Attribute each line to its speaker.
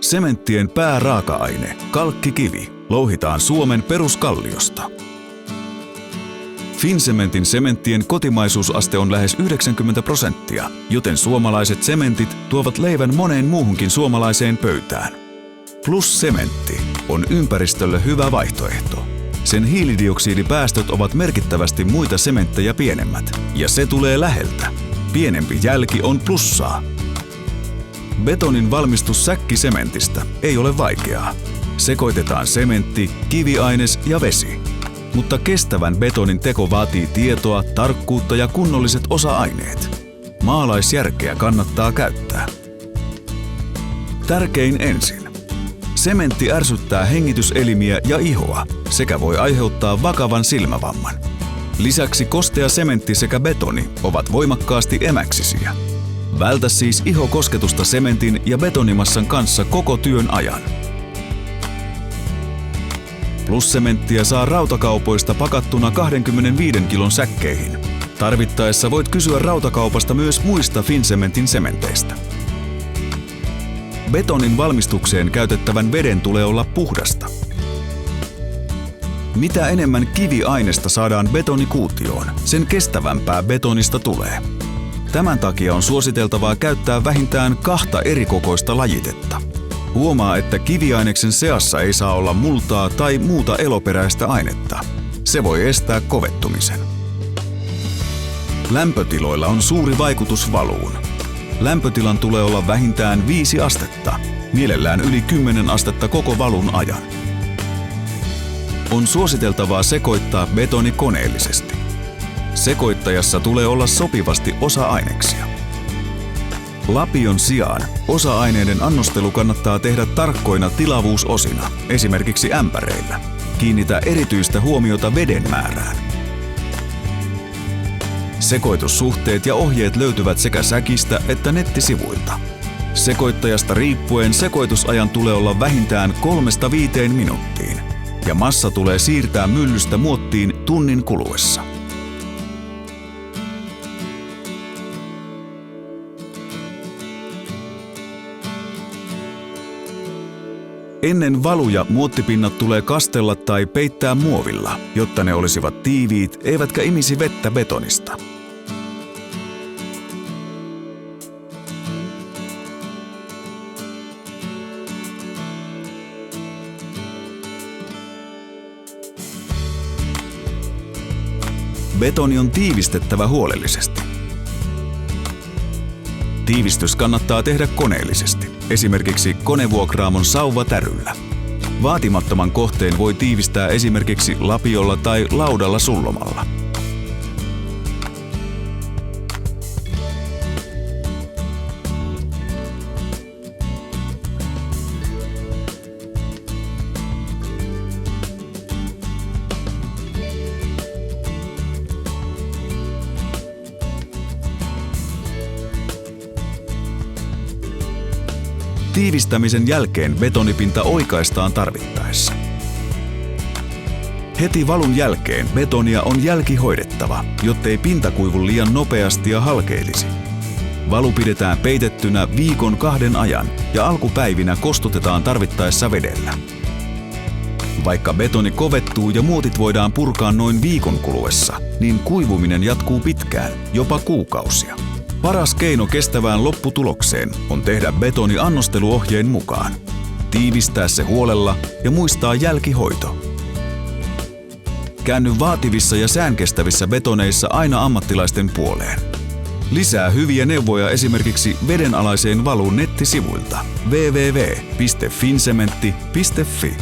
Speaker 1: Sementtien pääraaka-aine, kalkkikivi, louhitaan Suomen peruskalliosta. Fincementin sementtien kotimaisuusaste on lähes 90%, joten suomalaiset sementit tuovat leivän moneen muuhunkin suomalaiseen pöytään. Plus-sementti on ympäristölle hyvä vaihtoehto. Sen hiilidioksidipäästöt ovat merkittävästi muita sementtejä pienemmät, ja se tulee läheltä. Pienempi jälki on plussaa. Betonin valmistus säkkisementistä ei ole vaikeaa. Sekoitetaan sementti, kiviaines ja vesi. Mutta kestävän betonin teko vaatii tietoa, tarkkuutta ja kunnolliset osa-aineet. Maalaisjärkeä kannattaa käyttää. Tärkein ensin. Sementti ärsyttää hengityselimiä ja ihoa sekä voi aiheuttaa vakavan silmävamman. Lisäksi kostea sementti sekä betoni ovat voimakkaasti emäksisiä. Vältä siis ihokosketusta sementin ja betonimassan kanssa koko työn ajan. Plus-sementtiä saa rautakaupoista pakattuna 25 kilon säkkeihin. Tarvittaessa voit kysyä rautakaupasta myös muista Fincementin sementeistä. Betonin valmistukseen käytettävän veden tulee olla puhdasta. Mitä enemmän kiviainesta saadaan betonikuutioon, sen kestävämpää betonista tulee. Tämän takia on suositeltavaa käyttää vähintään 2 erikokoista lajitetta. Huomaa, että kiviaineksen seassa ei saa olla multaa tai muuta eloperäistä ainetta. Se voi estää kovettumisen. Lämpötiloilla on suuri vaikutus valuun. Lämpötilan tulee olla vähintään 5 astetta, mielellään yli 10 astetta koko valun ajan. On suositeltavaa sekoittaa betoni koneellisesti. Sekoittajassa tulee olla sopivasti osa-aineksia. Lapion sijaan osa-aineiden annostelu kannattaa tehdä tarkkoina tilavuusosina, esimerkiksi ämpäreillä. Kiinnitä erityistä huomiota veden määrään. Sekoitussuhteet ja ohjeet löytyvät sekä säkistä että nettisivuilta. Sekoittajasta riippuen sekoitusajan tulee olla vähintään 3–5 minuuttiin ja massa tulee siirtää myllystä muottiin tunnin kuluessa. Ennen valuja muottipinnat tulee kastella tai peittää muovilla, jotta ne olisivat tiiviit eivätkä imisi vettä betonista. Betoni on tiivistettävä huolellisesti. Tiivistys kannattaa tehdä koneellisesti, esimerkiksi konevuokraamon sauvatäryllä. Vaatimattoman kohteen voi tiivistää esimerkiksi lapiolla tai laudalla sullomalla. Tiivistämisen jälkeen betonipinta oikaistaan tarvittaessa. Heti valun jälkeen betonia on jälkihoidettava, jottei pinta kuivu liian nopeasti ja halkeilisi. Valu pidetään peitettynä 1–2 viikon ajan ja alkupäivinä kostutetaan tarvittaessa vedellä. Vaikka betoni kovettuu ja muotit voidaan purkaa noin viikon kuluessa, niin kuivuminen jatkuu pitkään, jopa kuukausia. Paras keino kestävään lopputulokseen on tehdä betoni annosteluohjeen mukaan. Tiivistää se huolella ja muistaa jälkihoito. Käänny vaativissa ja säänkestävissä betoneissa aina ammattilaisten puoleen. Lisää hyviä neuvoja esimerkiksi vedenalaiseen valuun nettisivuilta www.fincementti.fi.